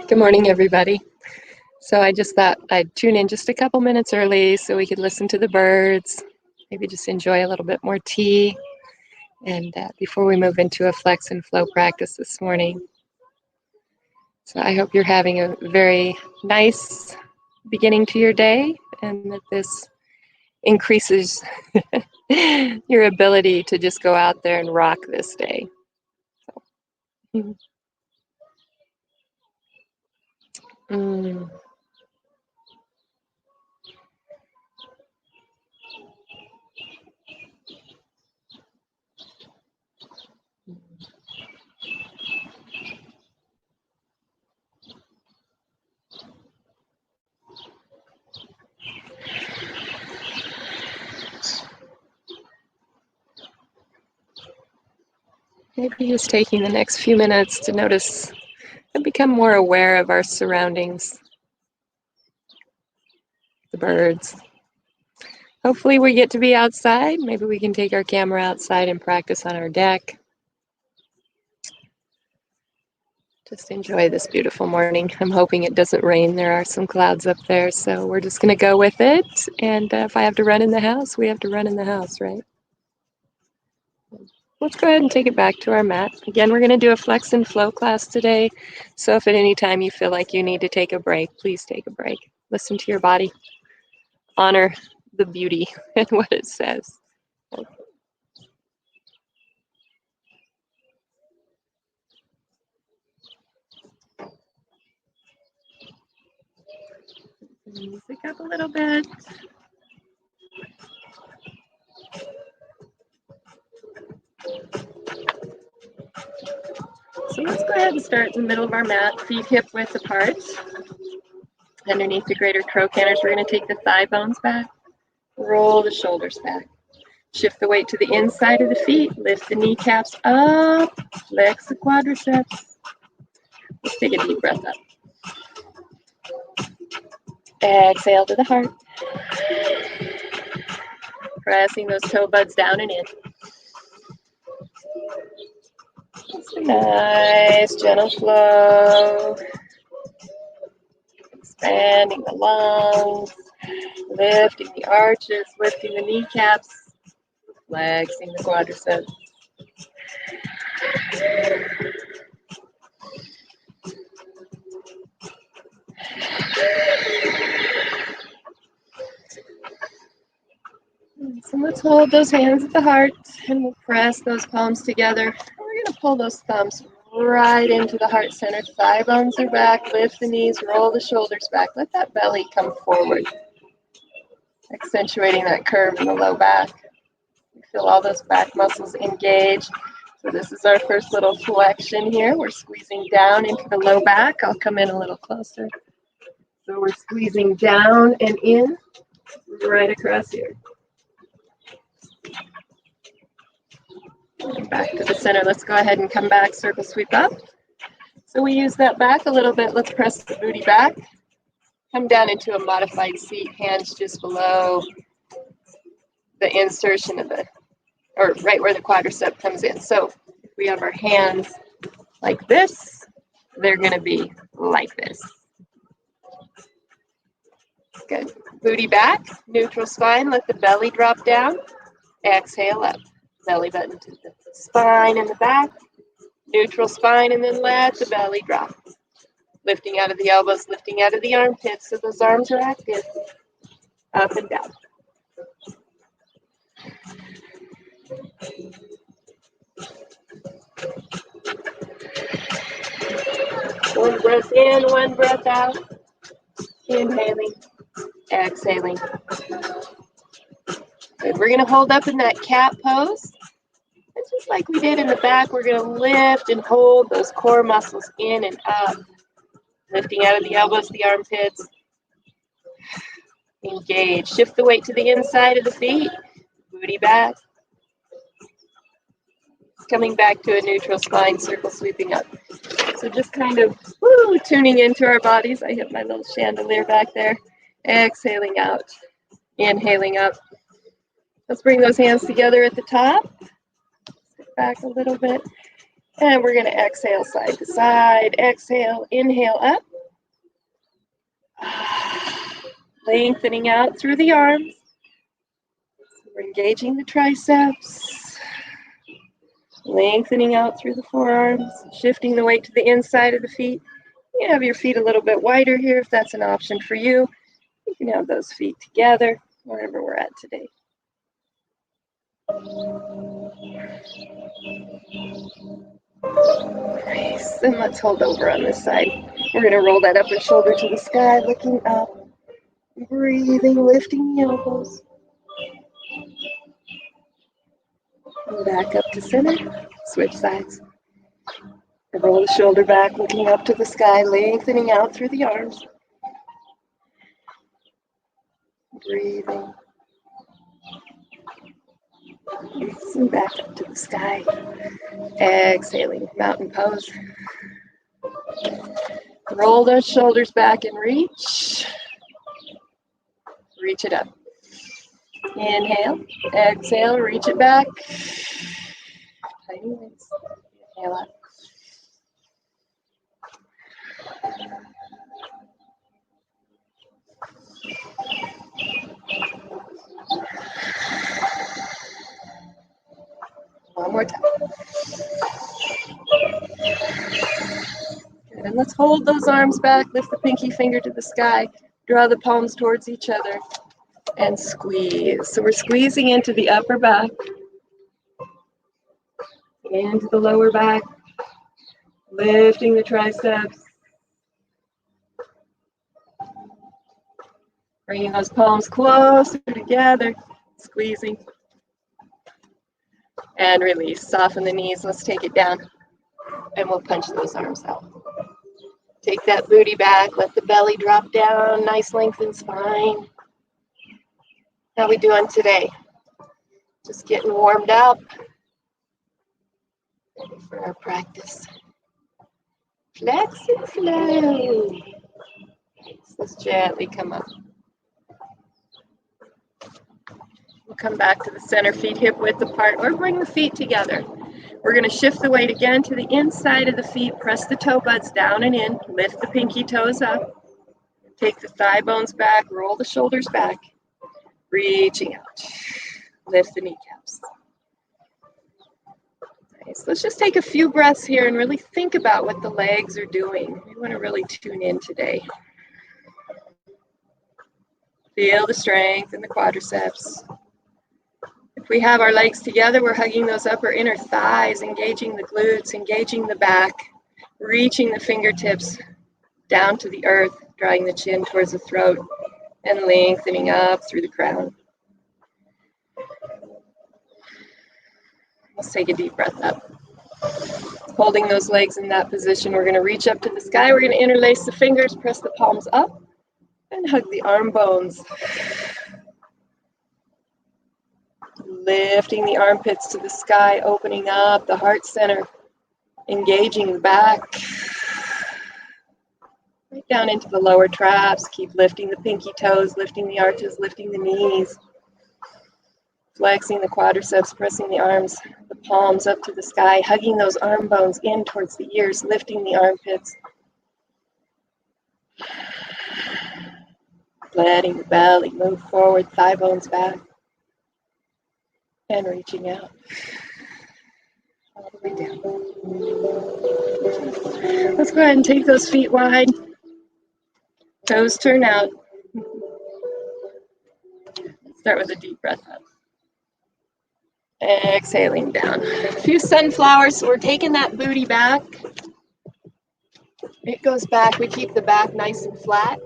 Good morning, everybody. So I just thought I'd tune in just a couple minutes early so we could listen to the birds, maybe just enjoy a little bit more tea, and before we move into a flex and flow practice this morning. So I hope you're having a very nice beginning to your day and that this increases your ability to just go out there and rock this day. So, mm. Maybe just taking the next few minutes to notice and become more aware of our surroundings, the birds. Hopefully we get to be outside. Maybe we can take our camera outside and practice on our deck. Just enjoy this beautiful morning. I'm hoping it doesn't rain. There are some clouds up there, so we're just going to go with it. And if I have to run in the house, we have to run in the house, right? Let's go ahead and take it back to our mat. Again, we're going to do a flex and flow class today. So if at any time you feel like you need to take a break, please take a break. Listen to your body. Honor the beauty and what it says. Music up a little bit. So let's go ahead and start in the middle of our mat, feet hip width apart. Underneath the greater trochanters, we're going to take the thigh bones back, roll the shoulders back. Shift the weight to the inside of the feet, lift the kneecaps up, flex the quadriceps. Let's take a deep breath up. Exhale to the heart. Pressing those toe buds down and in. Just a nice gentle flow. Expanding the lungs, lifting the arches, lifting the kneecaps, flexing the quadriceps. So let's hold those hands at the heart and we'll press those palms together. We're going to pull those thumbs right into the heart center. Thigh bones are back. Lift the knees, roll the shoulders back. Let that belly come forward, accentuating that curve in the low back. Feel all those back muscles engage. So this is our first little flexion here. We're squeezing down into the low back. I'll come in a little closer. So we're squeezing down and in, right across here. And back to the center. Let's go ahead and come back, circle sweep up. So we use that back a little bit. Let's press the booty back. Come down into a modified seat, hands just below the insertion of the, or right where the quadricep comes in. So if we have our hands like this, they're going to be like this. Good. Booty back, neutral spine. Let the belly drop down. Exhale up. Belly button to the spine and the back. Neutral spine, and then let the belly drop. Lifting out of the elbows, lifting out of the armpits so those arms are active. Up and down. One breath in, one breath out. Inhaling, exhaling. Good. We're going to hold up in that cat pose. And just like we did in the back, we're going to lift and hold those core muscles in and up. Lifting out of the elbows, the armpits. Engage. Shift the weight to the inside of the feet. Booty back. Coming back to a neutral spine, circle sweeping up. So just kind of tuning into our bodies. I hit my little chandelier back there. Exhaling out. Inhaling up. Let's bring those hands together at the top. Sit back a little bit. And we're going to exhale side to side. Exhale, inhale up. Lengthening out through the arms. So we're engaging the triceps. Lengthening out through the forearms. Shifting the weight to the inside of the feet. You have your feet a little bit wider here if that's an option for you. You can have those feet together wherever we're at today. Nice. And let's hold over on this side. We're going to roll that upper shoulder to the sky, looking up. Breathing, lifting the elbows. And back up to center. Switch sides. Roll the shoulder back, looking up to the sky, lengthening out through the arms. Breathing. And back up to the sky. Exhaling, mountain pose. Roll those shoulders back and reach. Reach it up. Inhale, exhale, reach it back. Tiny wings. Inhale up. One more time. Good. And let's hold those arms back. Lift the pinky finger to the sky. Draw the palms towards each other. And squeeze. So we're squeezing into the upper back. Into the lower back. Lifting the triceps. Bringing those palms closer together. Squeezing. And release. Soften the knees. Let's take it down. And we'll punch those arms out. Take that booty back. Let the belly drop down. Nice lengthened spine. How we doing today? Just getting warmed up. Ready for our practice. Flex and flow. Let's gently come up. We'll come back to the center, feet hip width apart, or bring the feet together. We're going to shift the weight again to the inside of the feet. Press the toe buds down and in. Lift the pinky toes up. Take the thigh bones back. Roll the shoulders back. Reaching out. Lift the kneecaps. Nice. Let's just take a few breaths here and really think about what the legs are doing. We want to really tune in today. Feel the strength in the quadriceps. If we have our legs together, we're hugging those upper inner thighs, engaging the glutes, engaging the back, reaching the fingertips down to the earth, drawing the chin towards the throat, and lengthening up through the crown. Let's take a deep breath up. Holding those legs in that position, we're going to reach up to the sky. We're going to interlace the fingers, press the palms up, and hug the arm bones. Lifting the armpits to the sky, opening up the heart center, engaging the back. Right down into the lower traps. Keep lifting the pinky toes, lifting the arches, lifting the knees. Flexing the quadriceps, pressing the arms, the palms up to the sky, hugging those arm bones in towards the ears, lifting the armpits. Letting the belly move forward, thigh bones back. And reaching out. All the way down. Let's go ahead and take those feet wide. Toes turn out. Start with a deep breath up. Exhaling down. A few sunflowers, so we're taking that booty back. It goes back. We keep the back nice and flat.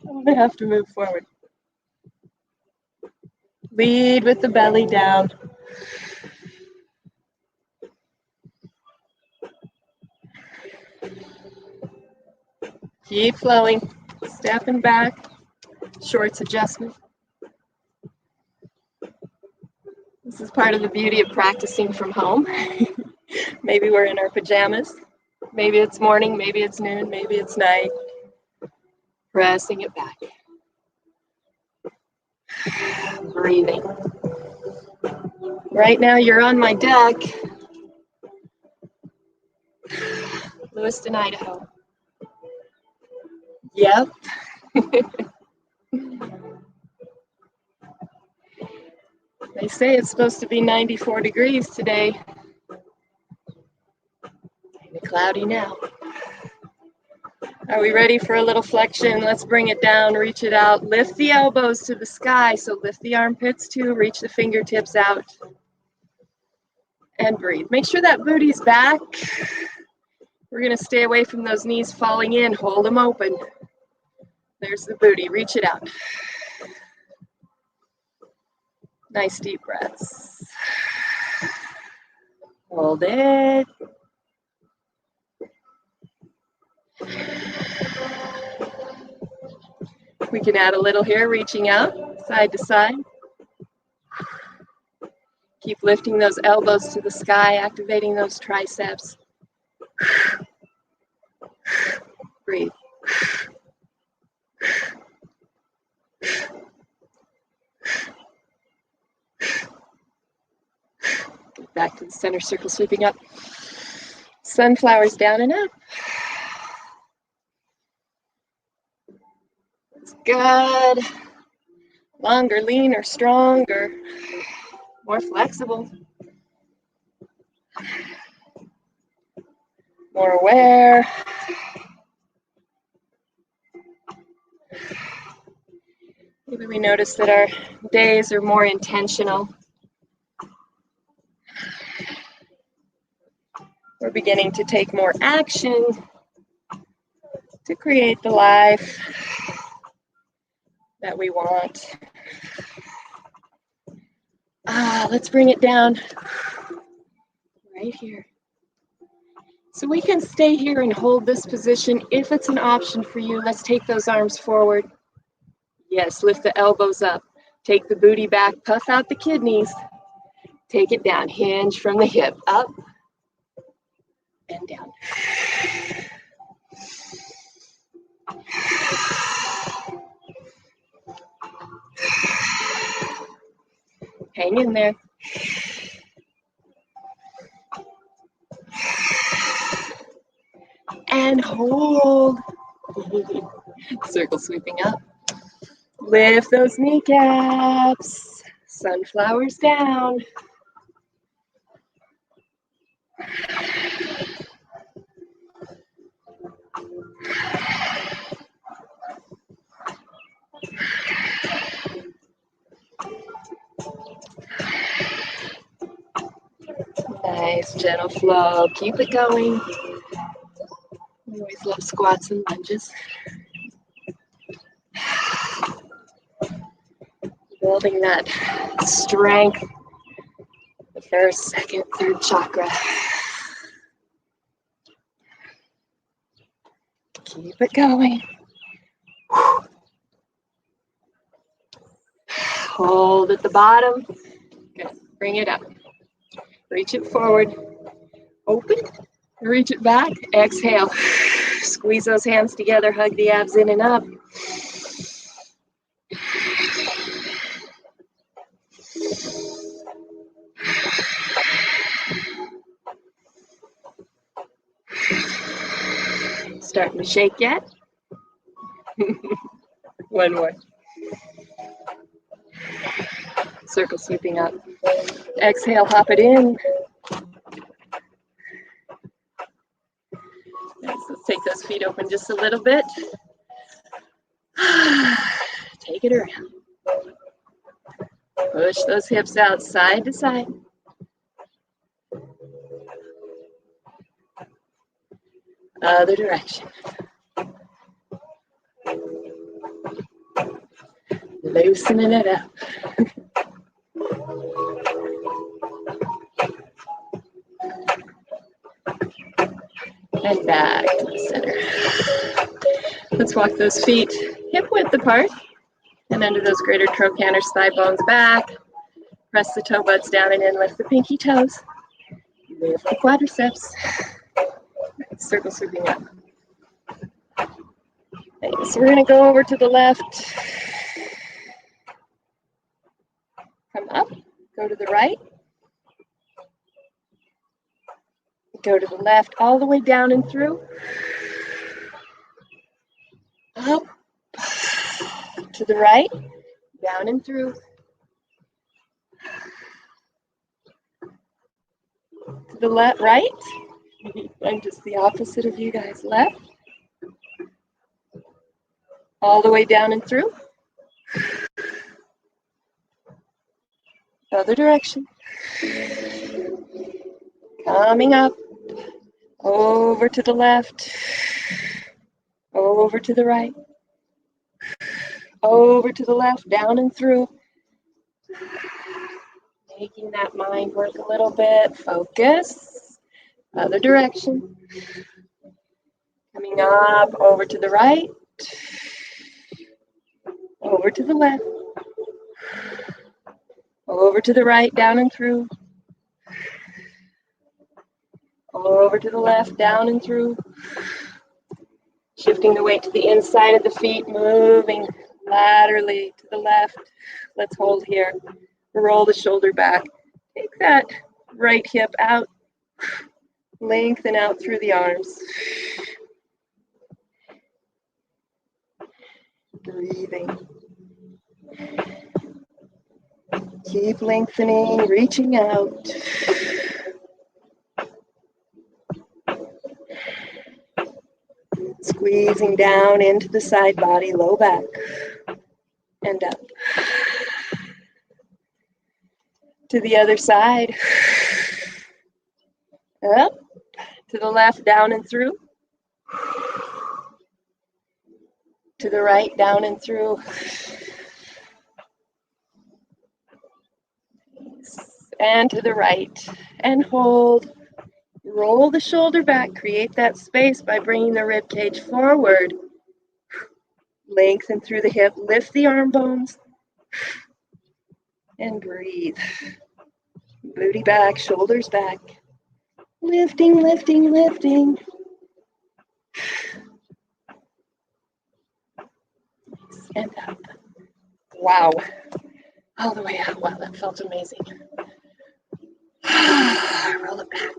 I'm going to have to move forward. Lead with the belly down. Keep flowing. Stepping back. Shorts adjustment. This is part of the beauty of practicing from home. Maybe we're in our pajamas. Maybe it's morning, maybe it's noon, maybe it's night. Pressing it back. Breathing. Right now you're on my deck. Lewiston, Idaho. Yep. They say it's supposed to be 94 degrees today. Kind of cloudy now. Are we ready for a little flexion? Let's bring it down, reach it out, lift the elbows to the sky. So lift the armpits too, reach the fingertips out. And breathe. Make sure that booty's back. We're gonna stay away from those knees falling in. Hold them open. There's the booty, reach it out. Nice deep breaths. Hold it. We can add a little here, reaching out side to side. Keep lifting those elbows to the sky, activating those triceps. Breathe. Get back to the center circle, sweeping up. Sunflowers down and up. That's good. Longer, leaner, stronger, more flexible, more aware. Maybe we notice that our days are more intentional. We're beginning to take more action to create the life that we want. Let's bring it down right here. So we can stay here and hold this position if it's an option for you. Let's take those arms forward. Yes, lift the elbows up. Take the booty back, puff out the kidneys. Take it down, hinge from the hip, up and down. Hang in there. And hold. Circle sweeping up. Lift those kneecaps. Sunflowers down. Nice, gentle flow. Keep it going. We always love squats and lunges. Building that strength, the first, second, third chakra. Keep it going. Hold at the bottom. Good. Bring it up. Reach it forward. Open. Reach it back. Exhale. Squeeze those hands together. Hug the abs in and up. Starting to shake yet? One more. Circle sweeping up. Exhale, hop it in. Let's take those feet open just a little bit. Take it around. Push those hips out side to side. Other direction. Loosening it up. And back to the center. Let's walk those feet hip width apart and under those greater trochanter thigh bones back. Press the toe buds down and in, lift the pinky toes. Lift the quadriceps. Circle sweeping up. Okay, so we're going to go over to the left. Come up, go to the right. Go to the left, all the way down and through. Up. To the right, down and through. To the left, right. I'm just the opposite of you guys. Left. All the way down and through. Other direction. Coming up. Over to the left. Over to the right. Over to the left, down and through. Making that mind work a little bit. Focus. Other direction. Coming up, over to the right. Over to the left. Over to the right, down and through. Over to the left, down and through. Shifting the weight to the inside of the feet, moving laterally to the left. Let's hold here. Roll the shoulder back. Take that right hip out. Lengthen out through the arms. Breathing. Keep lengthening, reaching out. Squeezing down into the side body, low back, and up. To the other side. Up. To the left, down and through. To the right, down and through. And to the right. And hold. Roll the shoulder back. Create that space by bringing the rib cage forward. Lengthen through the hip. Lift the arm bones. And breathe. Booty back, shoulders back. Lifting, lifting, lifting. And up. Wow. All the way out. Wow, that felt amazing. Roll it back.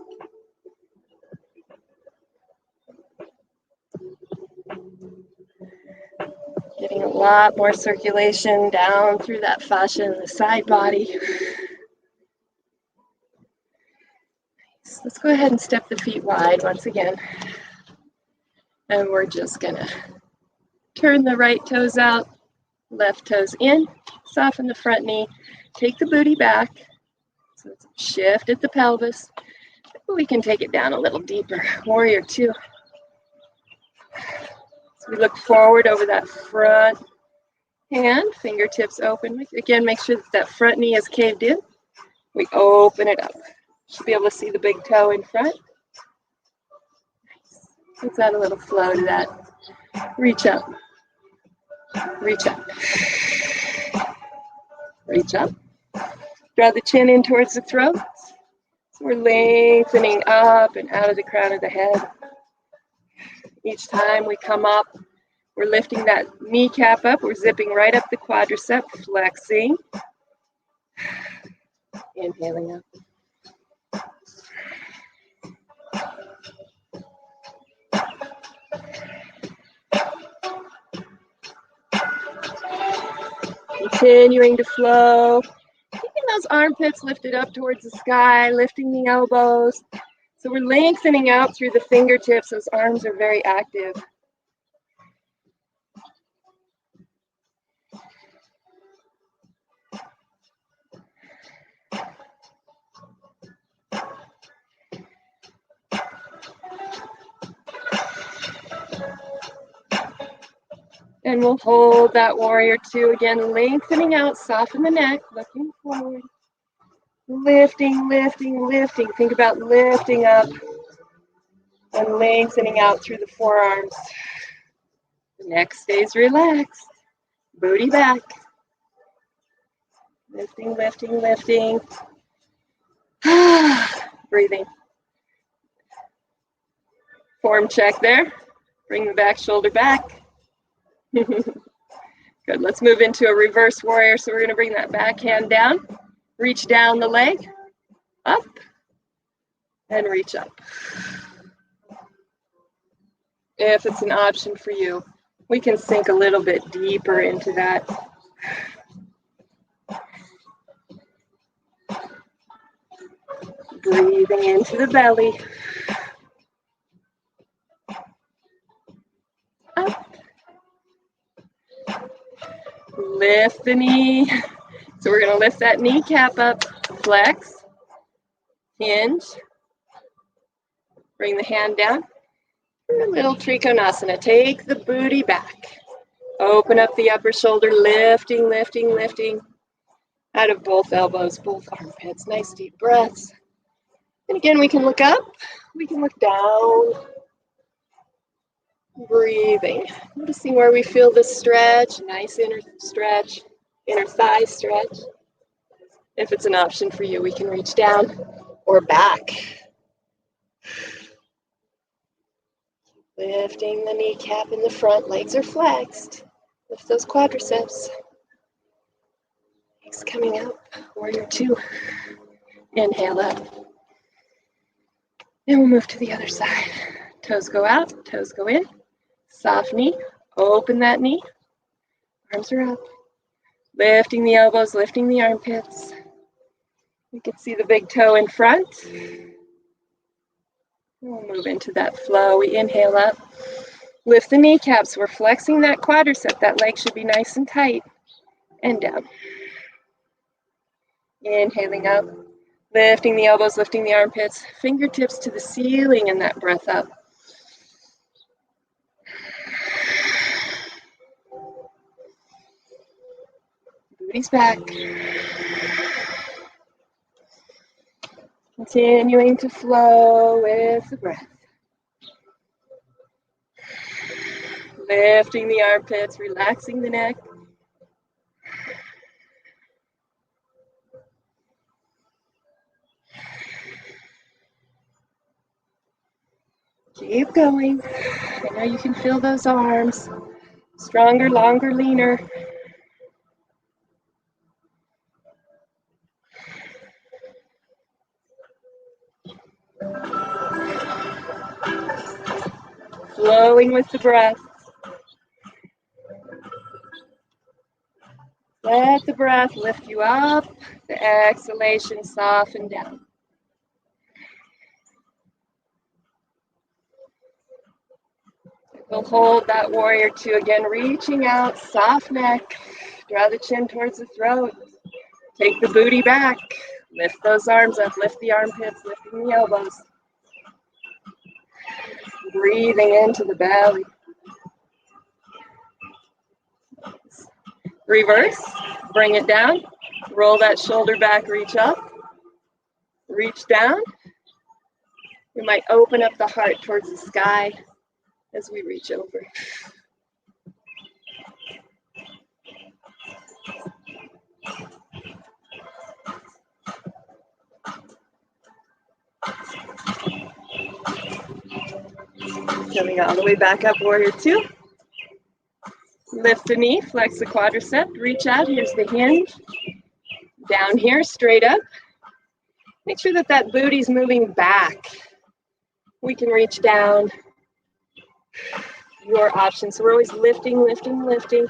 Getting a lot more circulation down through that fascia in the side body. Nice. Let's go ahead and step the feet wide once again. And we're just gonna turn the right toes out, left toes in, soften the front knee, take the booty back, so shift at the pelvis. We can take it down a little deeper. Warrior two. So we look forward over that front hand, fingertips open. Again, make sure that that front knee is caved in. We open it up. Should be able to see the big toe in front. Nice. Let's add a little flow to that. Reach up. Reach up. Reach up. Draw the chin in towards the throat. So we're lengthening up and out of the crown of the head. Each time we come up, we're lifting that kneecap up. We're zipping right up the quadricep, flexing. Inhaling up. Continuing to flow. Keeping those armpits lifted up towards the sky, lifting the elbows. So we're lengthening out through the fingertips. Those arms are very active. And we'll hold that warrior two again, lengthening out, soften the neck, looking forward. Lifting, lifting, lifting. Think about lifting up and lengthening out through the forearms. The neck stays relaxed. Booty back. Lifting, lifting, lifting. Breathing. Form check there. Bring the back shoulder back. Good. Let's move into a reverse warrior. So we're going to bring that back hand down. Reach down the leg. Up. and reach up. If it's an option for you, we can sink a little bit deeper into that. Breathing into the belly. Up. Lift the knee. So we're going to lift that kneecap up, flex, hinge, bring the hand down. A little Trikonasana. Take the booty back. Open up the upper shoulder, lifting, lifting, lifting. Out of both elbows, both armpits. Nice deep breaths. And again, we can look up, we can look down. Breathing. Noticing where we feel the stretch. Nice inner stretch, inner thigh stretch. If it's an option for you, we can reach down or back. Lifting the kneecap in the front, legs are flexed. Lift those quadriceps. Legs coming up, warrior two. Inhale up. And we'll move to the other side. Toes go out, toes go in. Soft knee, open that knee. Arms are up. Lifting the elbows, lifting the armpits. You can see the big toe in front. We'll move into that flow. We inhale up. Lift the kneecaps. We're flexing that quadricep. That leg should be nice and tight. And down. Inhaling up. Lifting the elbows, lifting the armpits. Fingertips to the ceiling and that breath up. Booty's back. Continuing to flow with the breath. Lifting the armpits, relaxing the neck. Keep going. I know you can feel those arms. Stronger, longer, leaner. Flowing with the breath. Let the breath lift you up. The exhalation soften down. We'll hold that warrior two again, reaching out, soft neck. Draw the chin towards the throat. Take the booty back. Lift those arms up, lift the armpits, lifting the elbows. Breathing into the belly. Reverse, bring it down. Roll that shoulder back, reach up. Reach down. We might open up the heart towards the sky as we reach over. Coming all the way back up, warrior two. Lift the knee, flex the quadricep, reach out. Here's the hinge. Down here, straight up. Make sure that that booty's moving back. We can reach down. Your option. So we're always lifting, lifting, lifting.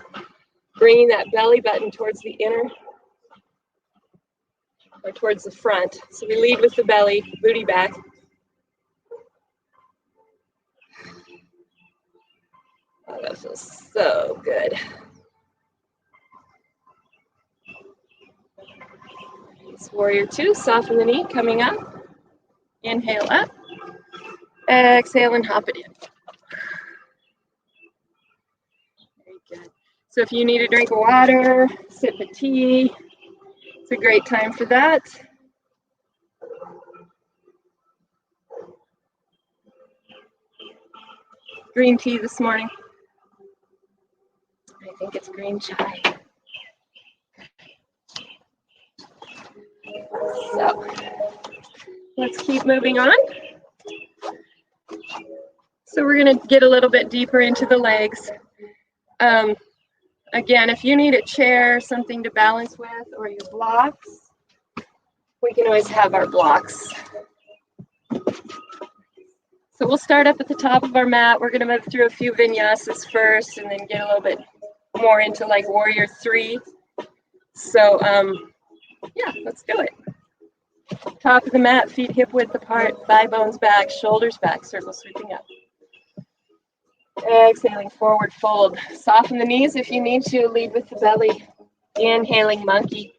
Bringing that belly button towards the inner or towards the front. So we lead with the belly, booty back. Oh, that feels so good. It's warrior two, soften the knee, coming up. Inhale up. Exhale and hop it in. Very good. So if you need a drink of water, sip of tea, it's a great time for that. Green tea this morning. I think it's green chai. So let's keep moving on. So we're going to get a little bit deeper into the legs. Again, if you need a chair, something to balance with, or your blocks, we can always have our blocks. So we'll start up at the top of our mat. We're going to move through a few vinyasas first and then get a little bit more into like warrior 3. So yeah, let's do it. Top of the mat, feet hip width apart, thigh bones back, shoulders back, circle sweeping up. Exhaling, forward fold. Soften the knees if you need to, lead with the belly. Inhaling, monkey.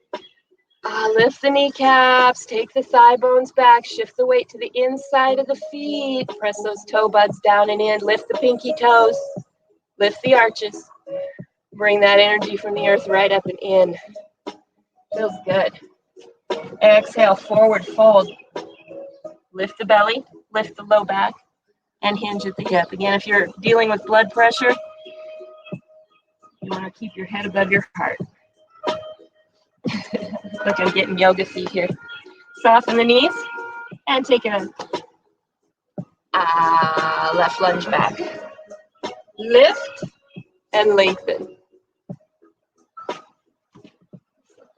Lift the kneecaps, take the thigh bones back, shift the weight to the inside of the feet, press those toe buds down and in, lift the pinky toes, lift the arches, bring that energy from the earth right up and in. Feels good. Exhale, forward fold. Lift the belly, lift the low back, and hinge at the hip. Again, if you're dealing with blood pressure, you want to keep your head above your heart. Look, I'm getting yoga feet here. Soften the knees and take a left lunge back. Lift and lengthen.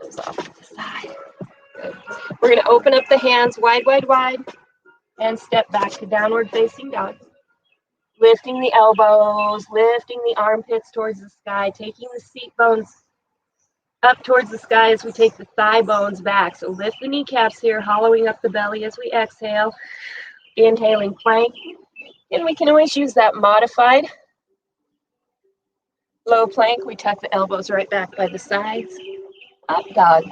Those off to the side. Good. We're going to open up the hands wide, wide, wide, and step back to downward facing dog. Lifting the elbows, lifting the armpits towards the sky, taking the seat bones up towards the sky as we take the thigh bones back. So lift the kneecaps here, hollowing up the belly as we exhale. Inhaling, plank. And we can always use that modified low plank. We tuck the elbows right back by the sides. Up dog.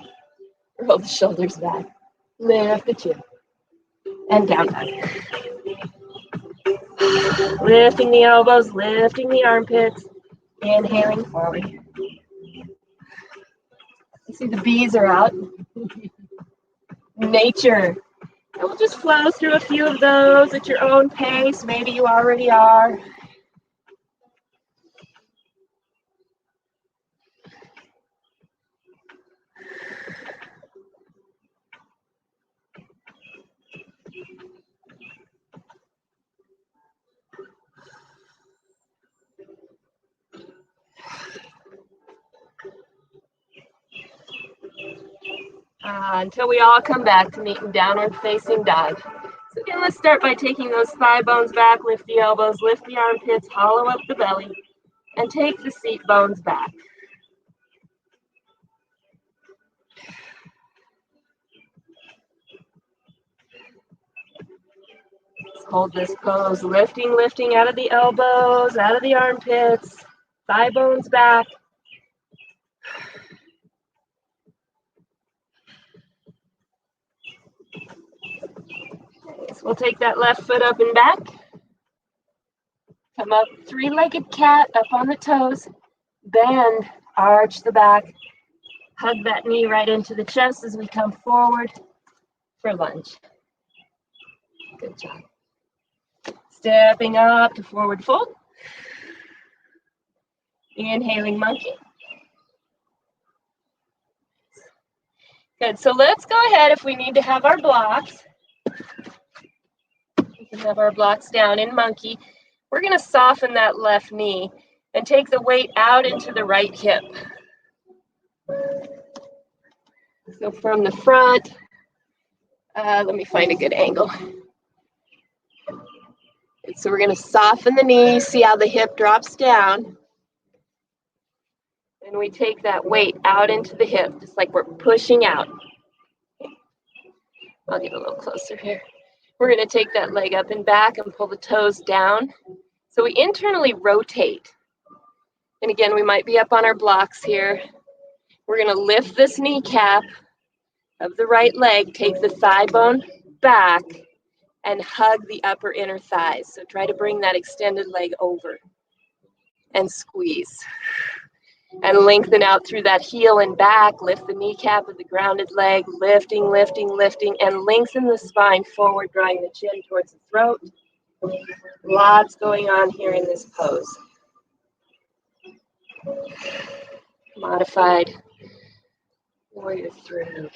Roll the shoulders back. Lift the chin. And down dog. Lifting the elbows, lifting the armpits. Inhaling forward. You see the bees are out. Nature. And we'll just flow through a few of those at your own pace. Maybe you already are. Until we all come back to meeting downward facing dog. So again, let's start by taking those thigh bones back, lift the elbows, lift the armpits, hollow up the belly, and take the seat bones back. Let's hold this pose, lifting, lifting out of the elbows, out of the armpits, thigh bones back. So we'll take that left foot up and back. Come up, three-legged cat, up on the toes. Bend, arch the back. Hug that knee right into the chest as we come forward for lunge. Good job. Stepping up to forward fold. Inhaling monkey. Good, so let's go ahead if we need to have our blocks. We can have our blocks down in monkey. We're going to soften that left knee and take the weight out into the right hip. So from the front, let me find a good angle. So we're going to soften the knee, see how the hip drops down. And we take that weight out into the hip, just like we're pushing out. I'll get a little closer here. We're going to take that leg up and back and pull the toes down. So we internally rotate. And again, we might be up on our blocks here. We're going to lift this kneecap of the right leg, take the thigh bone back, and hug the upper inner thighs. So try to bring that extended leg over and squeeze. And lengthen out through that heel and back. Lift the kneecap of the grounded leg, lifting, lifting, lifting, and lengthen the spine forward, drawing the chin towards the throat. Lots going on here in this pose. Modified warrior 3.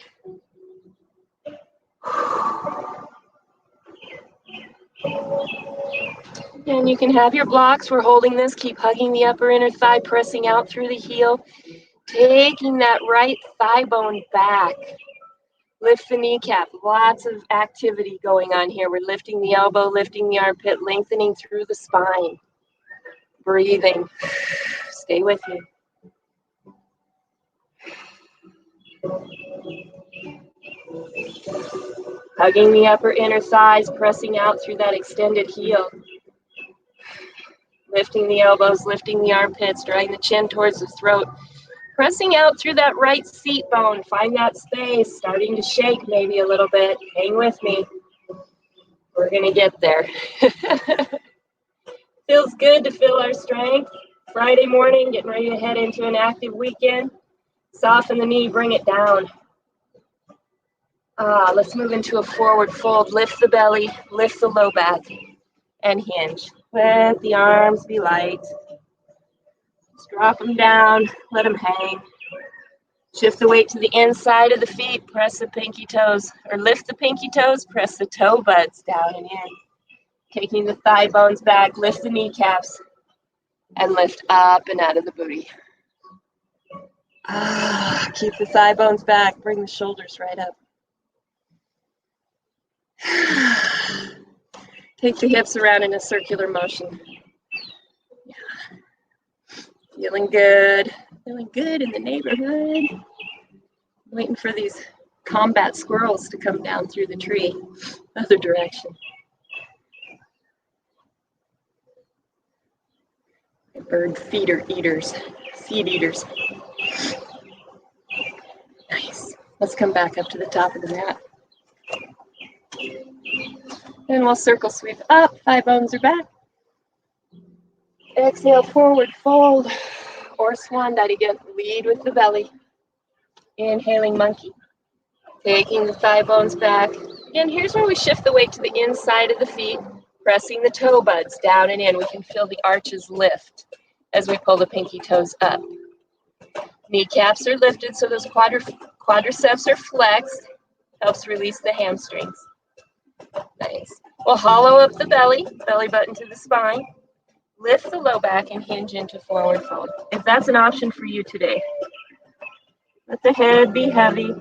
And you can have your blocks. We're holding this. Keep hugging the upper inner thigh, pressing out through the heel. Taking that right thigh bone back. Lift the kneecap. Lots of activity going on here. We're lifting the elbow, lifting the armpit, lengthening through the spine. Breathing. Stay with me. Hugging the upper inner thighs, pressing out through that extended heel. Lifting the elbows, lifting the armpits, drawing the chin towards the throat. Pressing out through that right seat bone. Find that space, starting to shake maybe a little bit. Hang with me. We're gonna get there. Feels good to feel our strength. Friday morning, getting ready to head into an active weekend. Soften the knee, bring it down. Let's move into a forward fold. Lift the belly, lift the low back, and hinge. Let the arms be light. Just drop them down, let them hang. Shift the weight to the inside of the feet, press the pinky toes, or lift the pinky toes, press the toe buds down and in. Taking the thigh bones back, lift the kneecaps, and lift up and out of the booty. Keep the thigh bones back, bring the shoulders right up. Take the hips around in a circular motion. Yeah. Feeling good in the neighborhood. Waiting for these combat squirrels to come down through the tree, other direction. Bird feeder eaters, seed eaters. Nice. Let's come back up to the top of the mat. And we'll circle sweep up, thigh bones are back. Exhale, forward fold, or swan dive again. Lead with the belly. Inhaling monkey. Taking the thigh bones back. Again, here's where we shift the weight to the inside of the feet, pressing the toe buds down and in. We can feel the arches lift as we pull the pinky toes up. Kneecaps are lifted so those quadriceps are flexed. Helps release the hamstrings. Nice. We'll hollow up the belly button to the spine. Lift the low back and hinge into forward fold. If that's an option for you today. Let the head be heavy.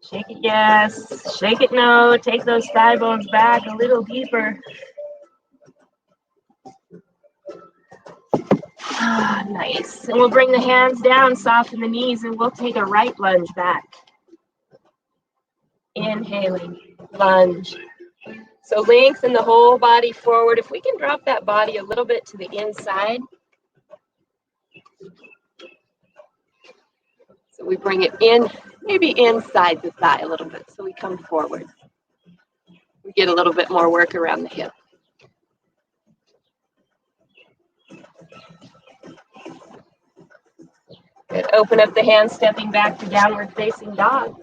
Shake it yes, shake it no. Take those thigh bones back a little deeper. Nice. And we'll bring the hands down, soften the knees, and we'll take a right lunge back. Inhaling, lunge. So lengthen the whole body forward. If we can drop that body a little bit to the inside. So we bring it in, maybe inside the thigh a little bit, so we come forward. We get a little bit more work around the hip. Good. Open up the hands, stepping back to downward facing dog.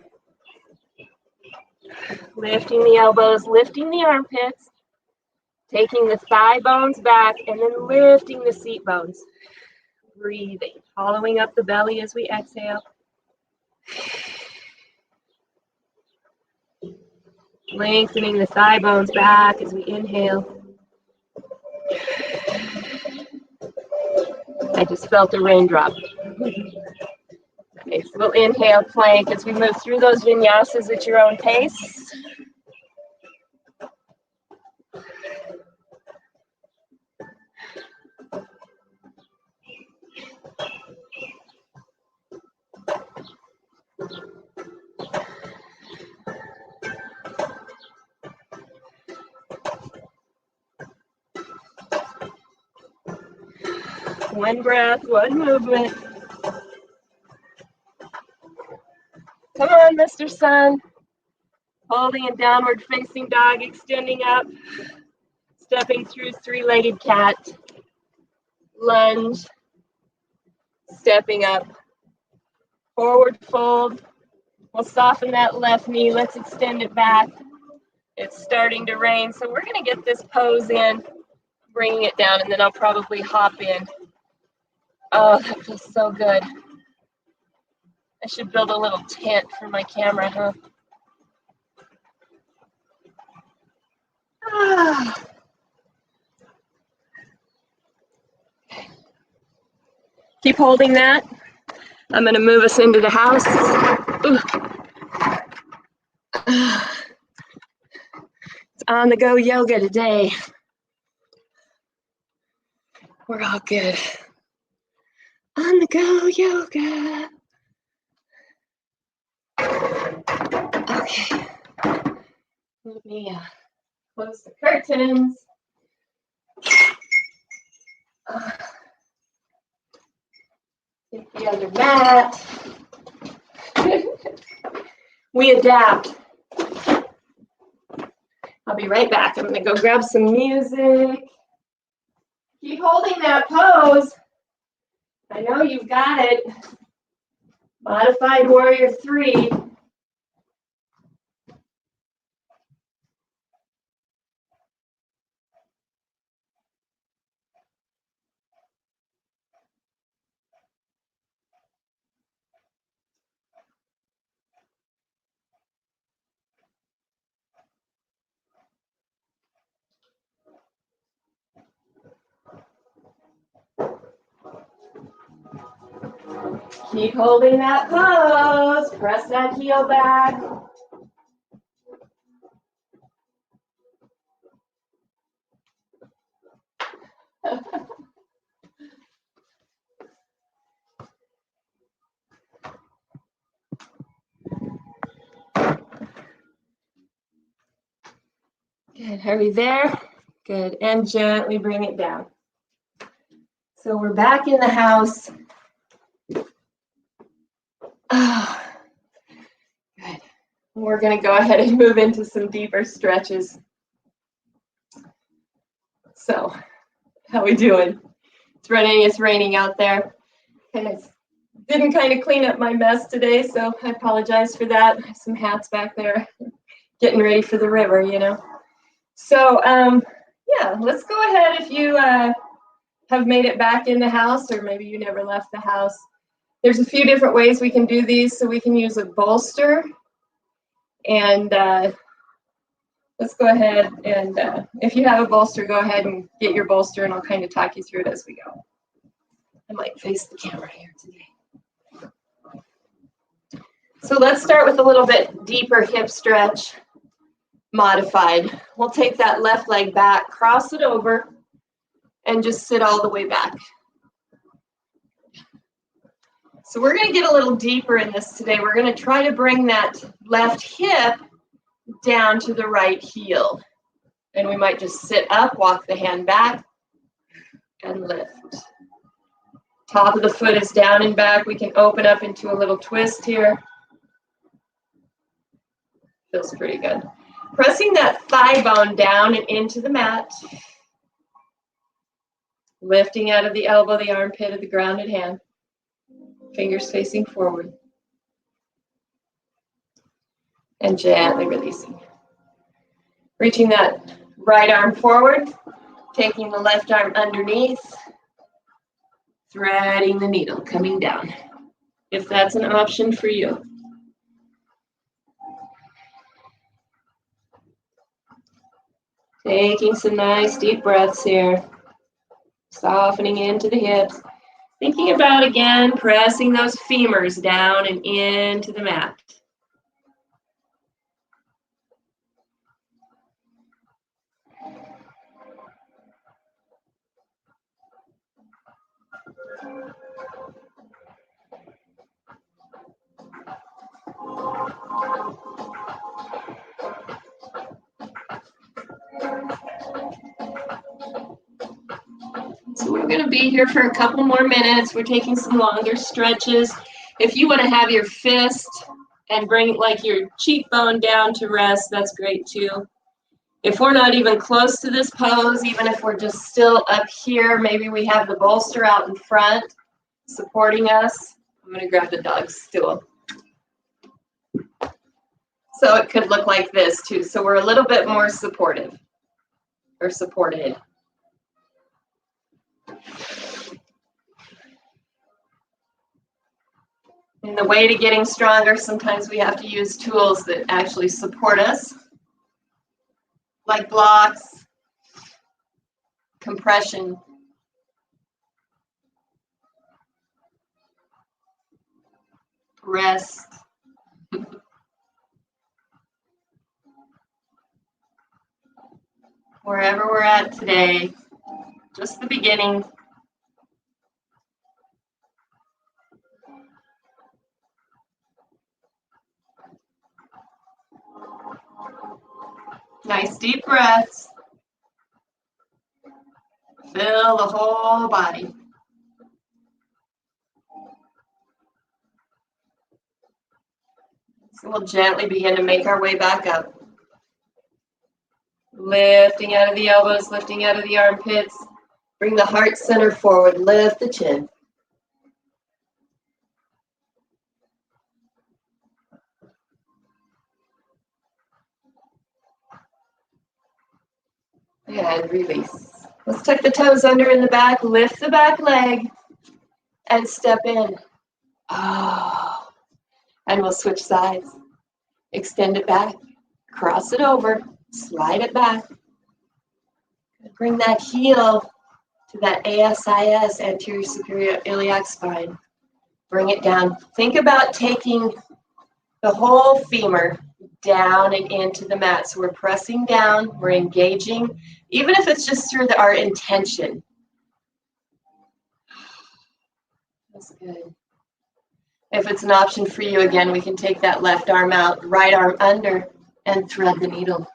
Lifting the elbows, lifting the armpits, taking the thigh bones back, and then lifting the seat bones. Breathing, hollowing up the belly as we exhale. Lengthening the thigh bones back as we inhale. I just felt a raindrop. Nice. We'll inhale, plank as we move through those vinyasas at your own pace. One breath, one movement. Come on, Mr. Sun. Holding in downward facing dog, extending up. Stepping through three-legged cat. Lunge. Stepping up. Forward fold. We'll soften that left knee. Let's extend it back. It's starting to rain, so we're going to get this pose in, bringing it down, and then I'll probably hop in. Oh, that feels so good. I should build a little tent for my camera, huh? Keep holding that. I'm going to move us into the house. Ooh. on the go yoga today. We're all good. On the go yoga. Okay. Let me close the curtains. Get the other mat. We adapt. I'll be right back. I'm going to go grab some music. Keep holding that pose. I know you've got it. Modified Warrior 3. Keep holding that pose. Press that heel back. Good. Are we there? Good. And gently bring it down. So we're back in the house. Oh, good. We're going to go ahead and move into some deeper stretches. So, how we doing? It's raining out there. And I didn't kind of clean up my mess today, so I apologize for that. I have some hats back there, getting ready for the river, you know. So, yeah, let's go ahead if you have made it back in the house, or maybe you never left the house. There's a few different ways we can do these. So we can use a bolster, and let's go ahead and if you have a bolster, go ahead and get your bolster, and I'll kind of talk you through it as we go. I might face the camera here today. So let's start with a little bit deeper hip stretch, modified. We'll take that left leg back, cross it over, and just sit all the way back. So we're going to get a little deeper in this today. We're going to try to bring that left hip down to the right heel. And we might just sit up, walk the hand back, and lift. Top of the foot is down and back. We can open up into a little twist here. Feels pretty good. Pressing that thigh bone down and into the mat. Lifting out of the elbow, the armpit of the grounded hand. Fingers facing forward. And gently releasing. Reaching that right arm forward. Taking the left arm underneath. Threading the needle, coming down. If that's an option for you. Taking some nice deep breaths here. Softening into the hips. Thinking about, again, pressing those femurs down and into the mat. So we're going to be here for a couple more minutes. We're taking some longer stretches. If you want to have your fist and bring like your cheekbone down to rest, that's great too. If we're not even close to this pose, even if we're just still up here, maybe we have the bolster out in front supporting us. I'm going to grab the dog stool. So it could look like this too. So we're a little bit more supportive or supported. And the way to getting stronger, sometimes we have to use tools that actually support us, like blocks, compression. Rest. wherever we're at today, just the beginning. Nice deep breaths. Fill the whole body. So we'll gently begin to make our way back up. Lifting out of the elbows, lifting out of the armpits. Bring the heart center forward, lift the chin. And release. Let's tuck the toes under in the back, lift the back leg, and step in. Oh. And we'll switch sides. Extend it back, cross it over, slide it back. Bring that heel to that ASIS, anterior superior iliac spine. Bring it down. Think about taking the whole femur down and into the mat. So we're pressing down, we're engaging, even if it's just through our intention. That's good. If it's an option for you, again, we can take that left arm out, right arm under, and thread the needle.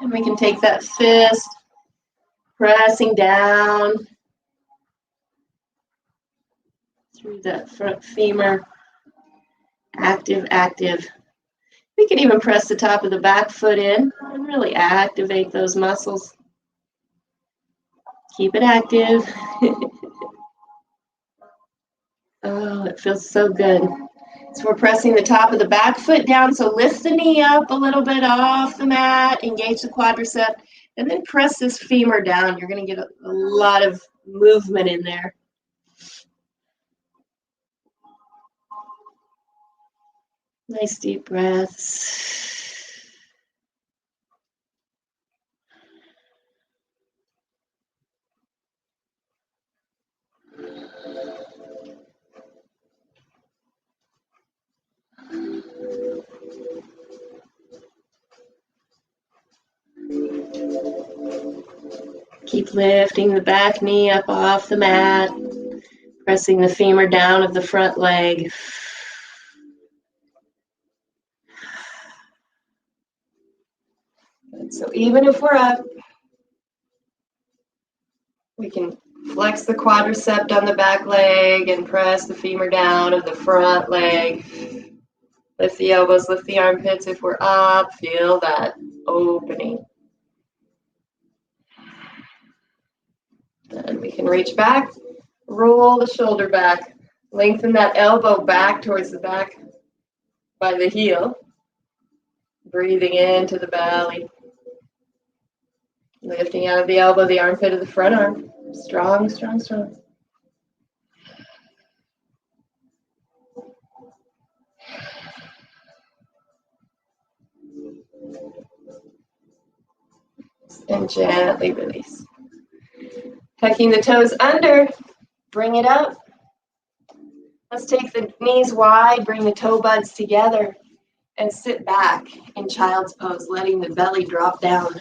And we can take that fist, pressing down through that front femur. Active, active. We can even press the top of the back foot in and really activate those muscles. Keep it active. Oh, it feels so good. So we're pressing the top of the back foot down. So lift the knee up a little bit off the mat, engage the quadricep, and then press this femur down. You're going to get a lot of movement in there. Nice deep breaths. Keep lifting the back knee up off the mat, pressing the femur down of the front leg. So even if we're up, we can flex the quadricep on the back leg and press the femur down of the front leg. Lift the elbows, lift the armpits. If we're up, feel that opening. And we can reach back, roll the shoulder back, lengthen that elbow back towards the back by the heel. Breathing into the belly. Lifting out of the elbow, the armpit of the front arm. Strong, strong, strong. And gently release. Tucking the toes under, bring it up. Let's take the knees wide, bring the toe buds together, and sit back in child's pose, letting the belly drop down.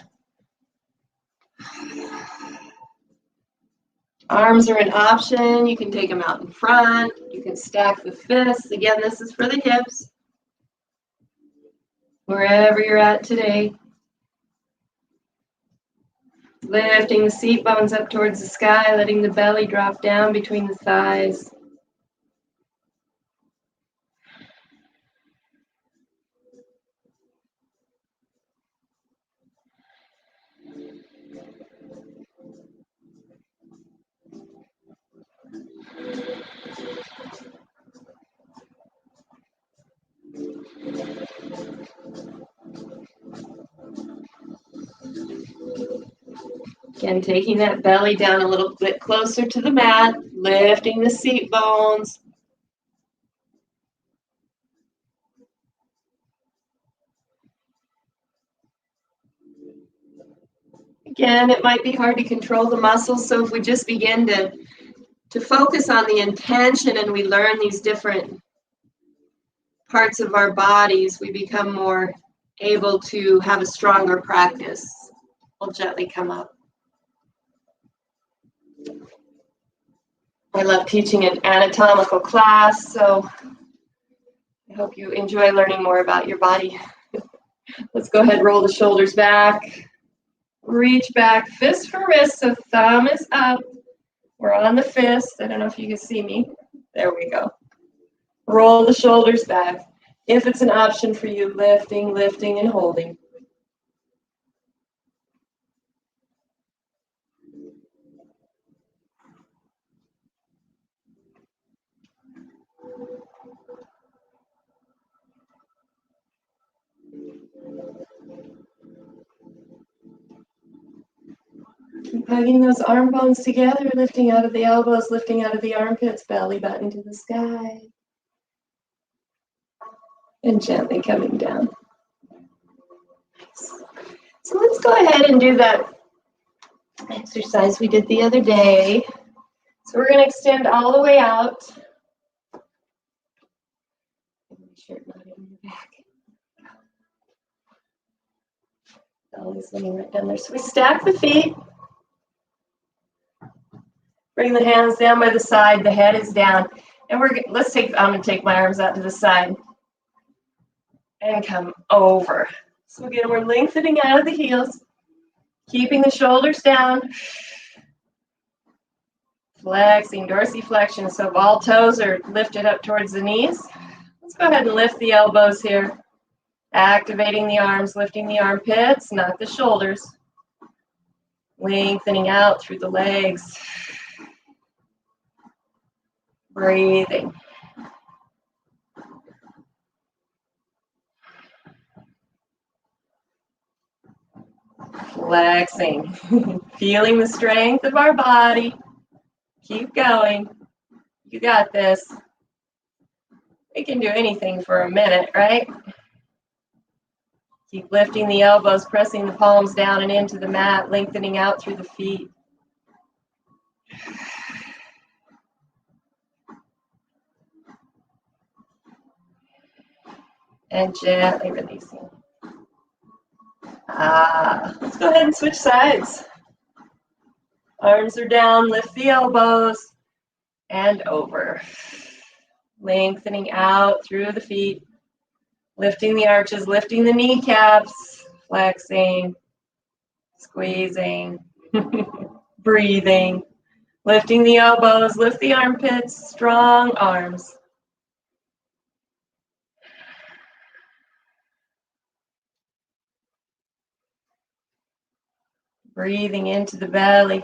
Arms are an option. You can take them out in front. You can stack the fists. Again, this is for the hips. Wherever you're at today. Lifting the seat bones up towards the sky, letting the belly drop down between the thighs. Again, taking that belly down a little bit closer to the mat, lifting the seat bones. Again, it might be hard to control the muscles, so if we just begin to focus on the intention and we learn these different parts of our bodies, we become more able to have a stronger practice. will gently come up. I love teaching an anatomical class, so I hope you enjoy learning more about your body. Let's go ahead and roll the shoulders back. Reach back, fist for wrist, so thumb is up. We're on the fist. I don't know if you can see me. There we go. Roll the shoulders back. If it's an option for you, lifting, lifting, and holding. Keep hugging those arm bones together, lifting out of the elbows, lifting out of the armpits, belly button to the sky. And gently coming down. So let's go ahead and do that exercise we did the other day. So we're going to extend all the way out. Shirt not in the back. Belly's laying right down there. So we stack the feet. Bring the hands down by the side. The head is down. And I'm going to take my arms out to the side and come over. So again, we're lengthening out of the heels, keeping the shoulders down, flexing, dorsiflexion. So if all toes are lifted up towards the knees, let's go ahead and lift the elbows here. Activating the arms, lifting the armpits, not the shoulders. Lengthening out through the legs. Breathing. Flexing. Feeling the strength of our body. Keep going. You got this. We can do anything for a minute, right? Keep lifting the elbows, pressing the palms down and into the mat, lengthening out through the feet. And gently releasing. Let's go ahead and switch sides. Arms are down, lift the elbows, and over. Lengthening out through the feet. Lifting the arches, lifting the kneecaps, flexing, squeezing, breathing, lifting the elbows, lift the armpits, strong arms. Breathing into the belly.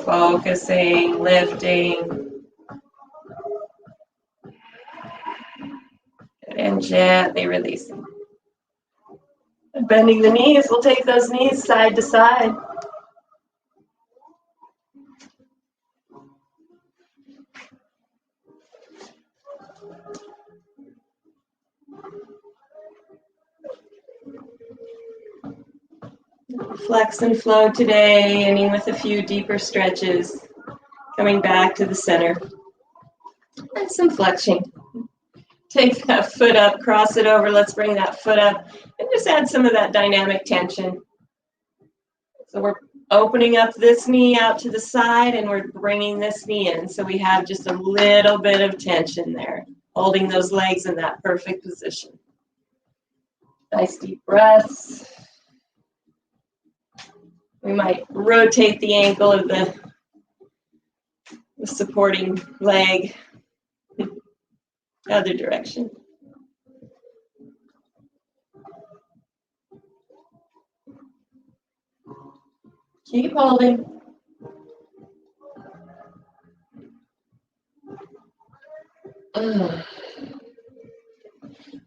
Focusing, lifting, and gently releasing. And bending the knees, we'll take those knees side to side. Flex and flow today, ending with a few deeper stretches. Coming back to the center. And some flexion. Take that foot up, cross it over. Let's bring that foot up and just add some of that dynamic tension. So we're opening up this knee out to the side and we're bringing this knee in. So we have just a little bit of tension there, holding those legs in that perfect position. Nice deep breaths. We might rotate the ankle of the supporting leg. Other direction. Keep holding. And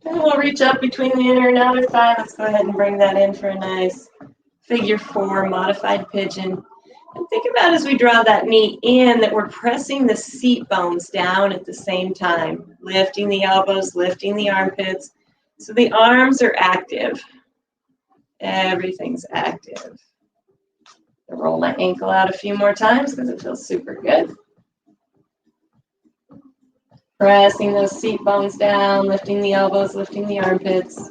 we'll reach up between the inner and outer thigh. Let's go ahead and bring that in for a nice figure 4, modified pigeon. And think about as we draw that knee in that we're pressing the seat bones down at the same time, lifting the elbows, lifting the armpits. So the arms are active. Everything's active. I'll roll my ankle out a few more times because it feels super good. Pressing those seat bones down, lifting the elbows, lifting the armpits,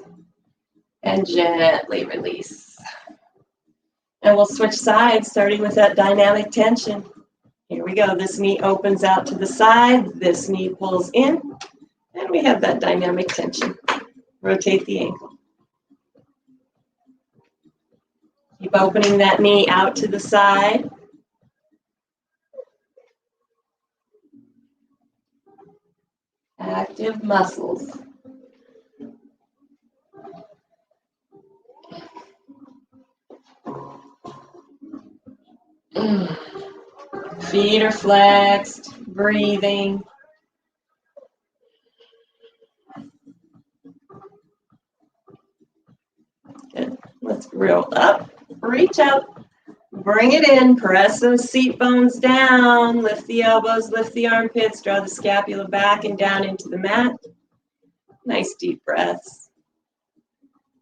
and gently release. And we'll switch sides, starting with that dynamic tension. Here we go. This knee opens out to the side, this knee pulls in, and we have that dynamic tension. Rotate the ankle. Keep opening that knee out to the side. Active muscles. Feet are flexed, breathing. Good. Let's roll up, reach out, bring it in, press those seat bones down, lift the elbows, lift the armpits, draw the scapula back and down into the mat. Nice deep breaths.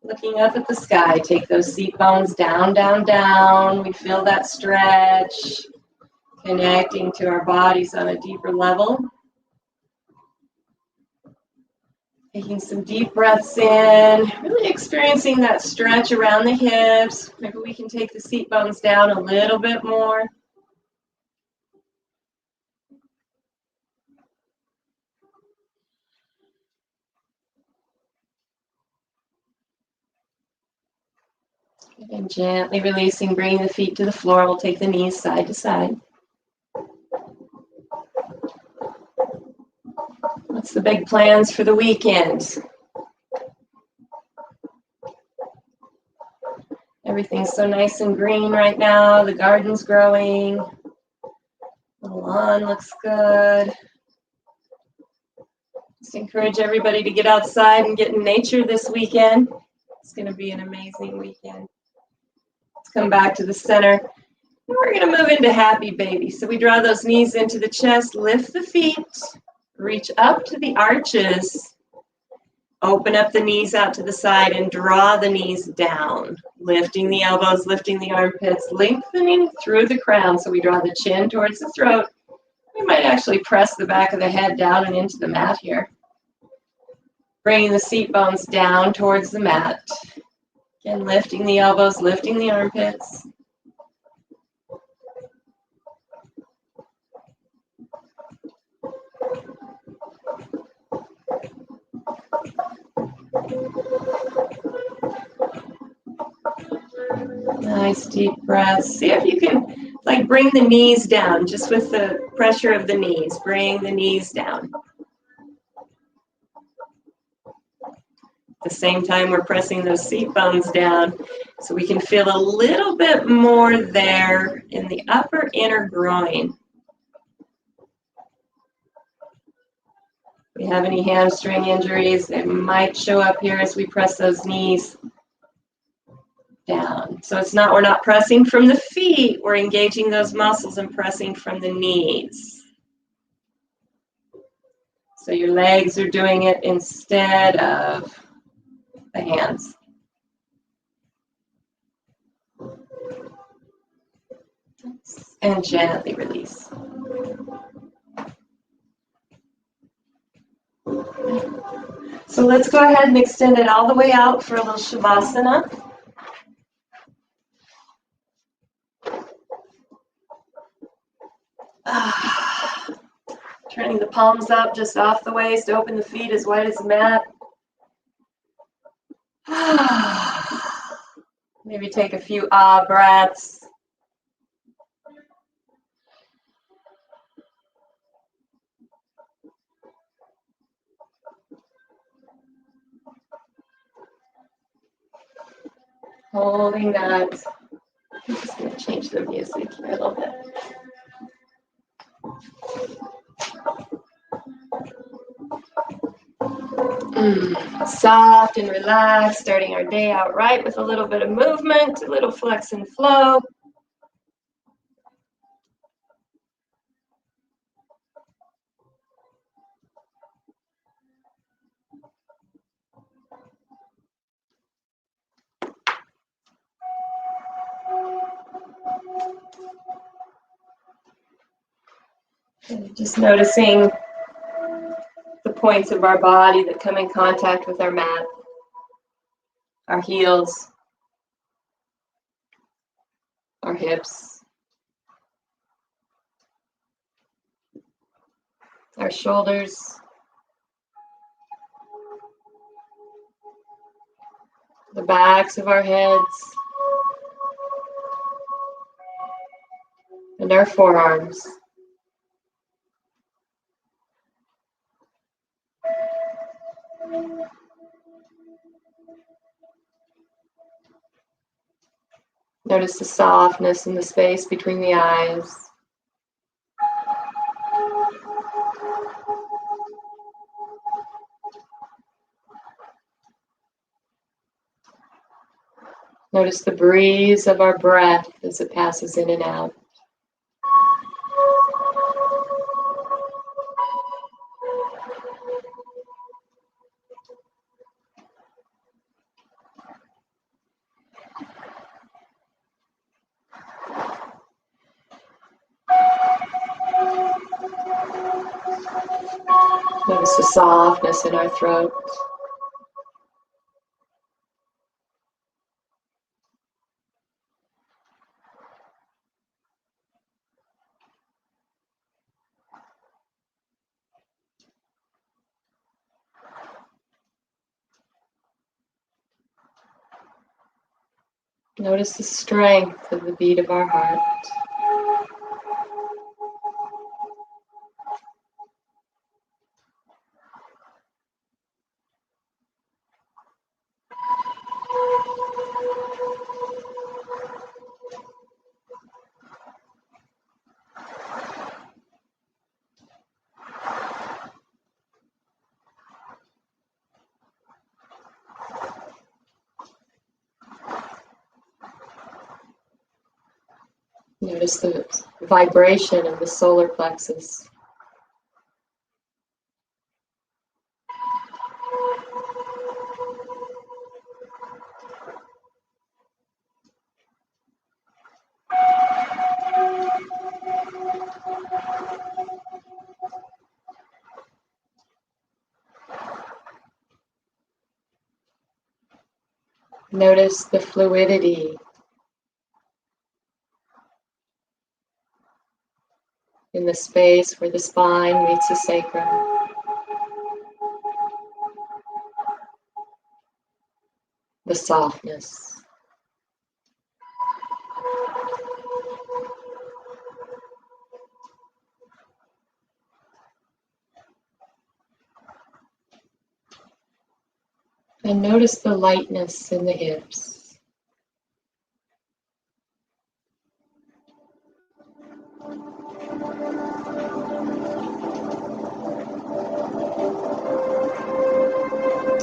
Looking up at the sky, take those seat bones down, down, down. We feel that stretch, connecting to our bodies on a deeper level. Taking some deep breaths in, really experiencing that stretch around the hips. Maybe we can take the seat bones down a little bit more. And gently releasing, bringing the feet to the floor. We'll take the knees side to side. What's the big plans for the weekend? Everything's so nice and green right now. The garden's growing. The lawn looks good. Just encourage everybody to get outside and get in nature this weekend. It's going to be an amazing weekend. Let's come back to the center. We're going to move into happy baby. So we draw those knees into the chest, lift the feet, reach up to the arches, open up the knees out to the side and draw the knees down, lifting the elbows, lifting the armpits, lengthening through the crown. So we draw the chin towards the throat. We might actually press the back of the head down and into the mat here. Bringing the seat bones down towards the mat. Again, lifting the elbows, lifting the armpits. Nice deep breaths. See if you can bring the knees down just with the pressure of the knees. Bring the knees down. At the same time, we're pressing those seat bones down so we can feel a little bit more there in the upper inner groin. If we have any hamstring injuries, they might show up here as we press those knees down. So we're not pressing from the feet, we're engaging those muscles and pressing from the knees. So your legs are doing it instead of the hands. And gently release. So let's go ahead and extend it all the way out for a little Shavasana. Turning the palms up just off the waist, open the feet as wide as the mat. Maybe take a few ah breaths. Holding that. I'm just going to change the music here a little bit. Soft and relaxed, starting our day out right with a little bit of movement, a little flex and flow. And just noticing the points of our body that come in contact with our mat, our heels, our hips, our shoulders, the backs of our heads, and our forearms. Notice the softness in the space between the eyes. Notice the breeze of our breath as it passes in and out. Notice the softness in our throat. Notice the strength of the beat of our heart. Notice the vibration of the solar plexus. Notice the fluidity in the space where the spine meets the sacrum. The softness. And notice the lightness in the hips.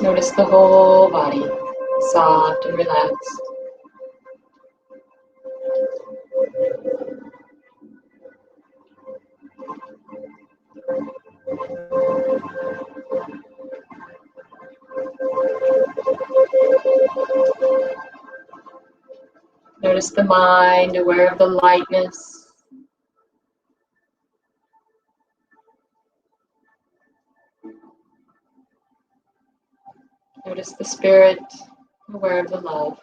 Notice the whole body, soft and relaxed. Notice the mind, aware of the lightness. Notice the spirit, aware of the love.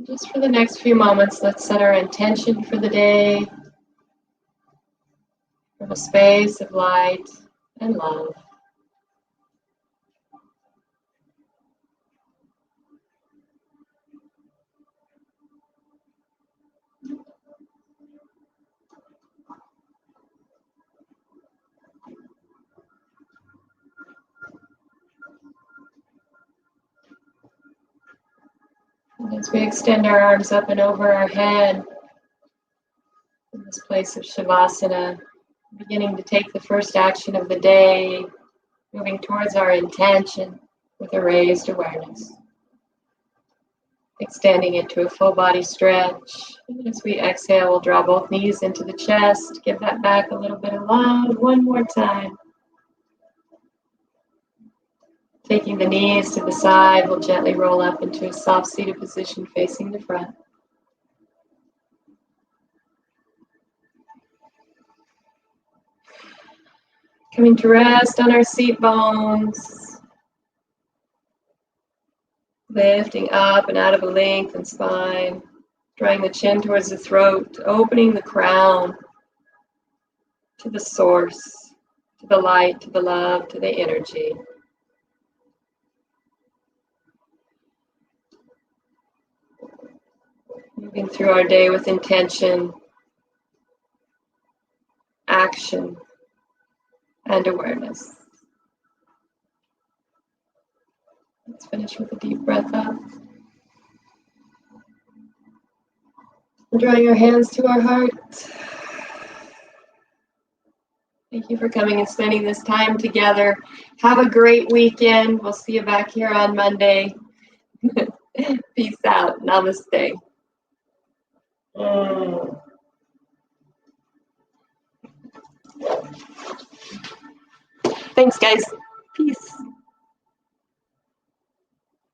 Just for the next few moments, let's set our intention for the day, from a space of light and love. And as we extend our arms up and over our head, in this place of Shavasana, beginning to take the first action of the day, moving towards our intention with a raised awareness. Extending into a full body stretch. And as we exhale, we'll draw both knees into the chest. Give that back a little bit of love. One more time. Taking the knees to the side, we'll gently roll up into a soft seated position facing the front. Coming to rest on our seat bones. Lifting up and out of a lengthened spine. Drawing the chin towards the throat, opening the crown to the source, to the light, to the love, to the energy. Moving through our day with intention, action, and awareness. Let's finish with a deep breath up. And drawing our hands to our heart. Thank you for coming and spending this time together. Have a great weekend. We'll see you back here on Monday. Peace out. Namaste. Thanks, guys.